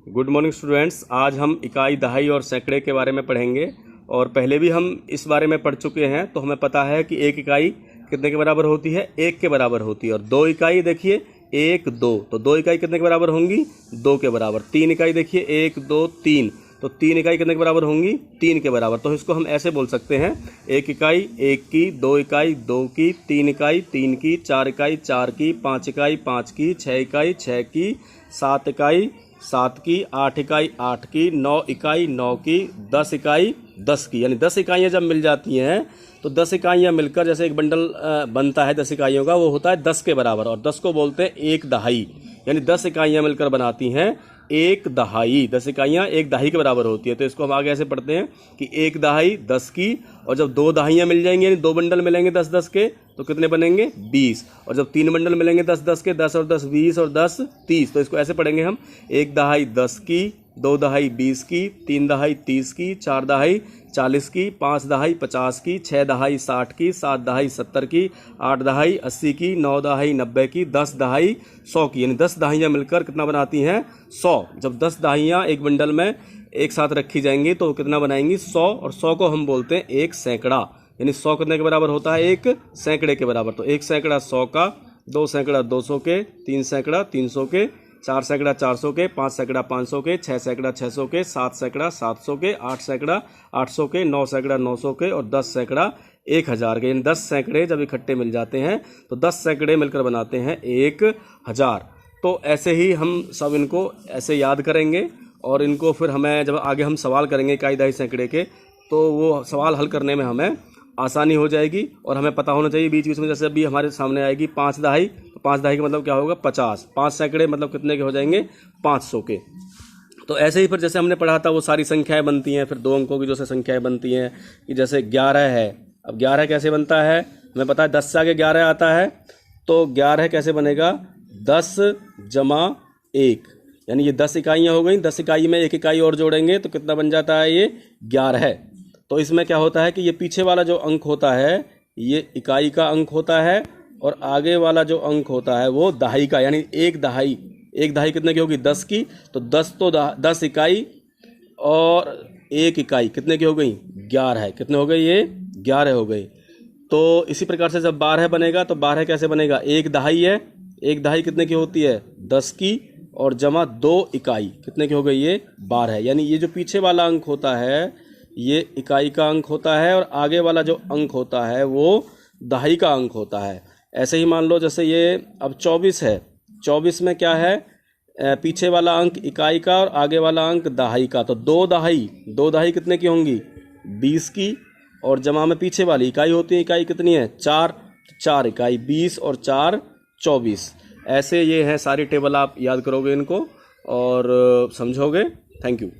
Good morning students. आज हम इकाई, दहाई और सैकड़े के बारे में पढ़ेंगे। और पहले भी हम इस बारे में पढ़ चुके हैं, तो हमें पता है कि एक इकाई कितने के बराबर होती है, एक के बराबर होती है। और दो इकाई देखिए, एक दो, तो दो इकाई कितने के बराबर होंगी, दो के बराबर। तीन इकाई देखिए, एक दो तीन, तो तीन इकाई कितने के बराबर होंगी, तीन के बराबर। तो इसको हम ऐसे बोल सकते हैं, एक इकाई एक की, दो इकाई दो की, तीन इकाई तीन की, चार इकाई चार की, पाँच इकाई पाँच की, छः इकाई छः की, सात इकाई सात की, आठ इकाई आठ की, नौ इकाई नौ की, 10 इकाई 10 की। यानी 10 इकाइयाँ जब मिल जाती हैं तो 10 इकाइयाँ मिलकर जैसे एक बंडल बनता है 10 इकाइयों का, वो होता है 10 के बराबर। और 10 को बोलते हैं एक दहाई। यानी 10 इकाइयाँ मिलकर बनाती हैं एक दहाई। 10 इकाइयाँ एक दहाई के बराबर होती है। तो इसको हम आगे ऐसे पढ़ते हैं कि एक दहाई 10 की, और जब दो दहाइयाँ मिल जाएंगी यानी दो बंडल मिलेंगे 10-10 के, तो कितने बनेंगे 20। और जब तीन बंडल मिलेंगे 10-10 के, 10 और 10 20 और 10 30। तो इसको ऐसे पढ़ेंगे हम, एक दहाई 10 की, दो दहाई 20 की, तीन दहाई 30 की, चार दहाई 40 की, पाँच दहाई 50 की, छः दहाई 60 की, सात दहाई 70 की, आठ दहाई 80 की, नौ दहाई 90 की, 10 दहाई 100 की। यानी 10 दहाइयाँ मिलकर कितना बनाती हैं 100। जब 10 दहाइयाँ एक बंडल में एक साथ रखी जाएंगी तो कितना बनाएंगी 100। और 100 को हम बोलते हैं एक सैकड़ा। यानी 100 कितने के बराबर होता है, एक सैकड़े के बराबर। तो एक सैकड़ा 100 का, दो सैकड़ा 200 के, तीन सैकड़ा 300 के, चार सैकड़ा 400 के, पाँच सैकड़ा 500 के, छः सैकड़ा 600 के, सात सैकड़ा 700 के, आठ सैकड़ा 800 के, नौ सैकड़ा 900 के, और 10 सैकड़ा 1000 के। इन 10 सैकड़े जब इकट्ठे मिल जाते हैं तो 10 सैकड़े मिलकर बनाते हैं 1000। तो ऐसे ही हम सब इनको ऐसे याद करेंगे, और इनको फिर हमें जब आगे हम सवाल करेंगे इकाई दहाई सैकड़े के, तो वो सवाल हल करने में हमें आसानी हो जाएगी। और हमें पता होना चाहिए बीच बीच में, जैसे अभी हमारे सामने आएगी 5 दहाई, तो 5 दहाई का मतलब क्या होगा 50। 5 सैकड़े मतलब कितने के हो जाएंगे 500 के। तो ऐसे ही फिर जैसे हमने पढ़ा था वो सारी संख्याएं बनती हैं, फिर 2 अंकों की जो से संख्याएं बनती हैं, कि जैसे 11 है। अब 11 कैसे बनता है, हमें पता है 10 से आगे 11 आता है, तो 11 कैसे बनेगा 10 जमा 1। यानी ये 10 इकाइयाँ हो गई, 10 इकाई में एक इकाई और जोड़ेंगे तो कितना बन जाता है ये 11। तो इसमें क्या होता है कि ये पीछे वाला जो अंक होता है ये इकाई का अंक होता है, और आगे वाला जो अंक होता है वो दहाई का। यानी एक दहाई, एक दहाई कितने की होगी 10 की, तो 10 तो 10 इकाई और एक इकाई कितने की हो गई 11 है। कितने हो गए ये 11 हो गई। तो इसी प्रकार से जब 12 बनेगा तो 12 कैसे बनेगा, एक दहाई है, एक दहाई कितने की होती है 10 की, और जमा 2 इकाई कितने की हो गई ये 12। यानी ये जो पीछे वाला अंक होता है ये इकाई का अंक होता है, और आगे वाला जो अंक होता है वो दहाई का अंक होता है। ऐसे ही मान लो जैसे ये अब 24 है, 24 में क्या है, पीछे वाला अंक इकाई का और आगे वाला अंक दहाई का। तो दो दहाई कितने की होंगी 20 की, और जमा में पीछे वाली इकाई होती है, इकाई कितनी है 4, 4 इकाई 20 और 4 24। ऐसे ये है सारी टेबल, आप याद करोगे इनको और समझोगे। Thank you.